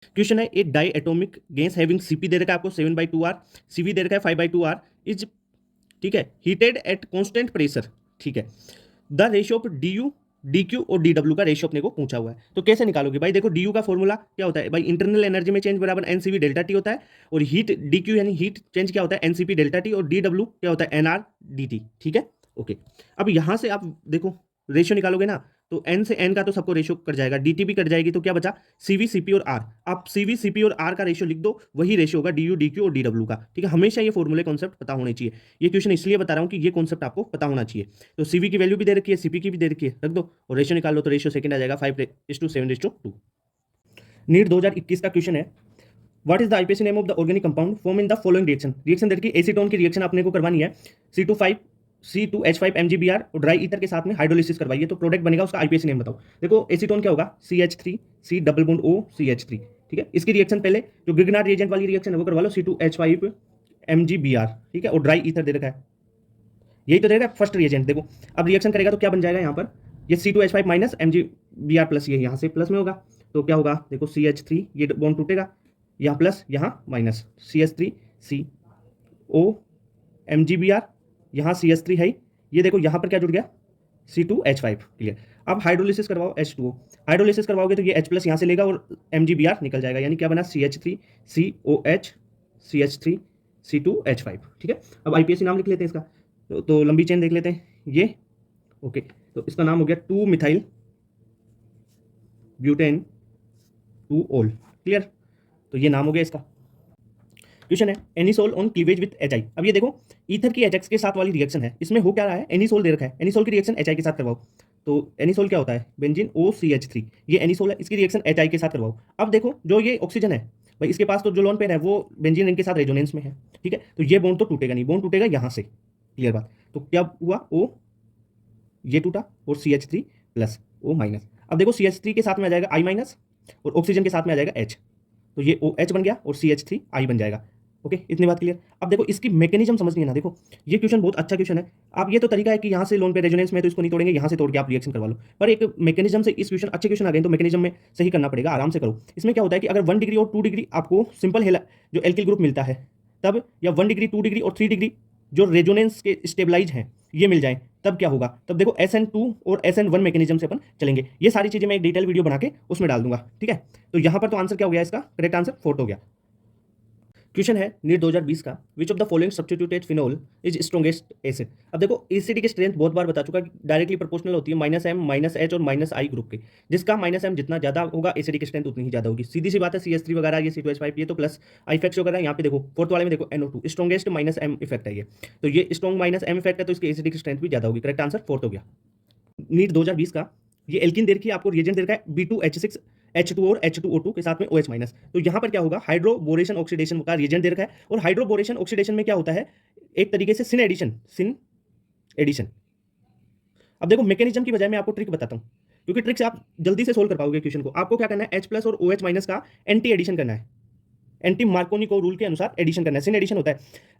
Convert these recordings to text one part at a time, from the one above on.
Question है एक diatomic gas having CP दे रखा है आपको 7/2 आर, सीवी दे रखा है 5/2 आर इज, ठीक है, हीटेड एट कांस्टेंट प्रेशर, ठीक है, the ratio of D U D Q और डी डब्ल्यू का रेशियो अपने को पूछा हुआ है। तो कैसे निकालोगे भाई? देखो डी यू का फॉर्मूला क्या होता है भाई, इंटरनल एनर्जी में चेंज बराबर एनसीवी डेल्टा टी होता है, और हीट डी क्यू यानी हीट चेंज क्या होता है एनसीपी डेल्टा टी, और डी डब्ल्यू क्या होता है एनआर डी टी, ठीक है, ओके। अब यहां से आप देखो रेशियो निकालोगे ना, तो एन से एन का तो सबको रेशियो कट जाएगा, डी टी भी कट जाएगी, तो क्या बचा सीवी सीपी और आर। आप सीवी सीपी और आर का रेशियो लिख दो, वही रेशियो होगा डी यू डी क्यू और डी डब्ल्यू का, ठीक है। हमेशा ये फॉर्मूले कॉन्सेप्ट पता होने चाहिए। ये क्वेश्चन इसलिए बता रहा हूं कि ये कॉन्सेप्ट आपको पता होना चाहिए। तो सीवी की वैल्यू भी दे रखी है, सीपी की भी दे रखी है, रख दो और रेशियो निकाल लो, तो रेशियो सेकंड आ जाएगा 5:7:2। नीट 2021 का क्वेश्चन है, what is the IUPAC name of the organic compound form in the following reaction. Reaction दे रखी है, एसीटोन की रिएक्शन आपने को करवानी है, C2H5 MgBr और ड्राई ईथर के साथ में हाइड्रोलिसिस करवाइए, तो प्रोडक्ट बनेगा, उसका आईपीएसी नेम बताओ। देखो एसीटोन क्या होगा, CH3C double bond O CH3, ठीक है। इसकी रिएक्शन पहले जो गिगनार्ड रिएजेंट वाली रिएक्शन है वो करवा लो, C2H5 MgBr, ठीक है, और ड्राई ईथर दे रखा है, यही तो देगा फर्स्ट रिएजेंट। देखो अब रिएक्शन करेगा तो क्या बन जाएगा यहाँ पर, ये C2H5 माइनस MgBr प्लस, ये यहाँ से प्लस में होगा, तो क्या होगा देखो CH3, ये बॉन्ड टूटेगा, यहाँ प्लस यहाँ माइनस, CH3CO MgBr, यहाँ CH3 है, ये देखो यहाँ पर क्या जुड़ गया C2H5, क्लियर। अब हाइड्रोलिसिस करवाओ H2O, हाइड्रोलिसिस करवाओगे तो ये H प्लस यहाँ से लेगा और MgBr निकल जाएगा, यानी क्या बना CH3COH CH3C2H5, ठीक है। अब आईपीएसी नाम लिख लेते हैं इसका, तो लंबी चेन देख लेते हैं ये, ओके, तो इसका नाम हो गया 2 मिथाइल ब्यूटेन 2 ओल, क्लियर। तो ये नाम हो गया इसका। क्वेश्चन है anisole on cleavage with H I. अब ये देखो ईथर की एचएक्स के साथ वाली रिएक्शन है, इसमें हो क्या रहा है, एनिसोल दे रखा है, एनिसोल की रिएक्शन एचआई के साथ करवाओ, तो एनिसोल क्या होता है बेंजीन OCH3, ये एनिसोल है, इसकी रिएक्शन एचआई के साथ करवाओ। अब देखो जो ये ऑक्सीजन है भाई, इसके पास तो जो लोन पेयर है वो बेंजीन रिंग के साथ रेजोनेंस में है, ठीक है, तो ये बॉन्ड तो टूटेगा नहीं, बॉन्ड टूटेगा यहाँ से, क्लियर बात। तो क्या हुआ, ओ ये टूटा और CH3 प्लस O माइनस। अब देखो CH3 के साथ में आ जाएगा I माइनस और ऑक्सीजन के साथ में आ जाएगा H, तो ये OH बन गया और CH3 I बन जाएगा, ओके, इतनी बात क्लियर। अब देखो इसकी मैकेनिज्म समझनी है ना, देखो ये क्वेश्चन बहुत अच्छा क्वेश्चन है। आप ये तो तरीका है कि यहाँ से लोन पे रेजोनेंस में तो इसको नहीं तोड़ेंगे, यहाँ से तोड़ के आप रिएक्शन करवा लो, पर एक मैकेनिज्म से इस क्वेश्चन अच्छे क्वेश्चन आ गए तो मैकेनिज्म में सही करना पड़ेगा, आराम से करो। इसमें क्या होता है कि अगर 1 डिग्री और 2 डिग्री आपको सिंपल जो एल्किल ग्रुप मिलता है तब, या 1 डिग्री 2 डिग्री और 3 डिग्री जो रेजोनेंस के स्टेबलाइज हैं ये मिल जाए, तब क्या होगा, तब देखो SN2 और SN1 मैकेनिज्म से अपन चलेंगे। ये सारी चीजें मैं एक डिटेल वीडियो बना के उसमें डाल दूंगा, ठीक है। तो यहां पर तो आंसर क्या हो गया, इसका करेक्ट आंसर 4 हो गया। क्वेश्चन है नीट 2020 का, which of the following substituted phenol is strongest acid. अब देखो एसिड की स्ट्रेंथ बहुत बार बता चुका, डायरेक्टली प्रोपोर्शनल होती है -M -H और -I ग्रुप के, जिसका -M जितना ज्यादा होगा एसिड की स्ट्रेंथ उतनी ही ज्यादा होगी, सीधी सी बात है। CH3 वगैरह ये C2H5 ये तो प्लस आई इफेक्ट वगैरह, यहाँ पे देखो फोर्थ वाले में देखो NO2 स्ट्रॉन्गेस्ट -M इफेक्ट है ये, तो ये स्ट्रॉन्ग -M इफेक्ट है, तो इसकी एसिड की स्ट्रेंथ भी ज्यादा होगी, करेक्ट आंसर 4 हो गया। नीट 2020 का, ये एल्किन दे रखी है आपको, रिएजेंट दे रखा है B2H6 H2 और H2O2 के साथ में OH माइनस, तो यहां पर क्या होगा हाइड्रोबोरेशन ऑक्सीडेशन का रिएजेंट दे रखा है, और हाइड्रोबोरेशन ऑक्सीडेशन में क्या होता है एक तरीके से सिन एडिशन। अब देखो मैकेनिज्म की बजाय मैं आपको ट्रिक बताता हूं, क्योंकि ट्रिक से आप जल्दी से सोल्व कर पाओगे क्वेश्चन को। आपको क्या करना है, H प्लस और OH माइनस का एंटी एडिशन करना है, एंटी मार्कोनिकोव रूल के अनुसार एडिशन करना है, सिन एडिशन होता है,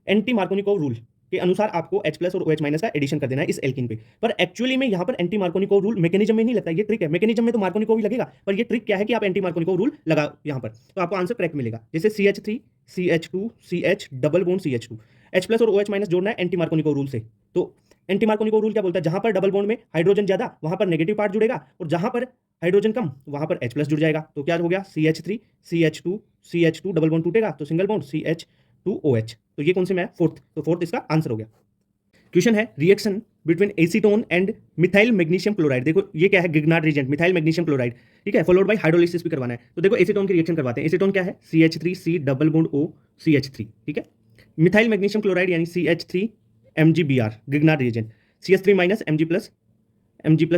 एंटी मार्कोनिकोव रूल के अनुसार आपको H प्लस और OH माइनस का एडिशन कर देना है इस एल्किन पे। पर एक्चुअली में यहाँ पर एंटी मार्कोनिकोव रूल मैकेनिज्म में नहीं लगता, ये ट्रिक है, मैकेनिज्म में तो मार्कोनिकोव ही लगेगा, पर ये ट्रिक क्या है कि आप एंटी मार्कोनिकोव रूल लगाओ यहाँ पर, तो आपको आंसर करेक्ट मिलेगा। जैसे CH3 CH2 CH double bond CH2, H plus और OH माइनस जोड़ना है एंटी मार्कोनिकोव रूल से, तो एंटी मार्कोनिकोव रूल क्या बोलता है, जहां पर डबल बॉन्ड में हाइड्रोजन ज्यादा वहां पर नेगेटिव पार्ट जुड़ेगा, और जहां पर हाइड्रोजन कम वहां पर H प्लस जुड़ जाएगा, तो क्या हो गया CH3 CH2 डबल बॉन्ड टूटेगा तो सिंगल बॉन्ड CH2OH, तो ये कौन से में है, फोर्थ, तो फोर्थ इसका आंसर हो गया। क्वेश्चन है reaction between acetone and methyl magnesium chloride. देखो ये क्या है, गिगनार्ड रिएजेंट मिथाइल मैग्नीशियम क्लोराइड, ठीक है, फॉलोड बाय हाइड्रोलिसिस भी करवाना है। तो देखो एसीटोन की रिएक्शन करवाते हैं, एसीटोन क्या है CH3C double bond O CH3, ठीक है। मिथाइल मैग्नीशियम क्लोराइड यानी CH3 MgBr Grignard reagent, CH3 minus Mg plus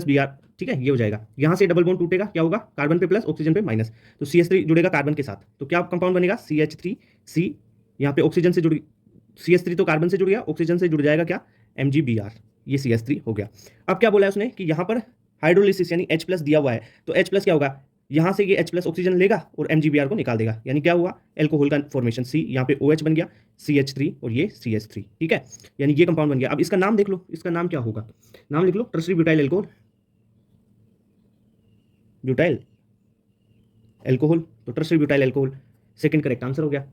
Br, ठीक है, ये हो जाएगा। यहाँ से डबल बॉन्ड टूटेगा, क्या होगा कार्बन पे प्लस ऑक्सीजन पे माइनस, तो CH3 जुड़ेगा कार्बन के साथ, तो क्या कंपाउंड बनेगा CH3C, यहाँ पे ऑक्सीजन से जुड़, CH3 तो कार्बन से जुड़ गया, ऑक्सीजन से जुड़ जाएगा क्या MgBr, ये CH3 हो गया। अब क्या बोला है उसने कि यहाँ पर हाइड्रोलिसिस यानी H प्लस दिया हुआ है, तो H प्लस क्या होगा, यहाँ से ये H प्लस ऑक्सीजन लेगा और MgBr को निकाल देगा, यानी क्या हुआ एल्कोहल का फॉर्मेशन, C यहाँ पे OH बन गया CH3 और ये CH3, ठीक है, यानी ये कंपाउंड बन गया। अब इसका नाम देख लो, इसका नाम क्या होगा, नाम लिख लो tertiary butyl alcohol, butyl alcohol, तो ट्रस्टर butyl alcohol second correct answer हो गया।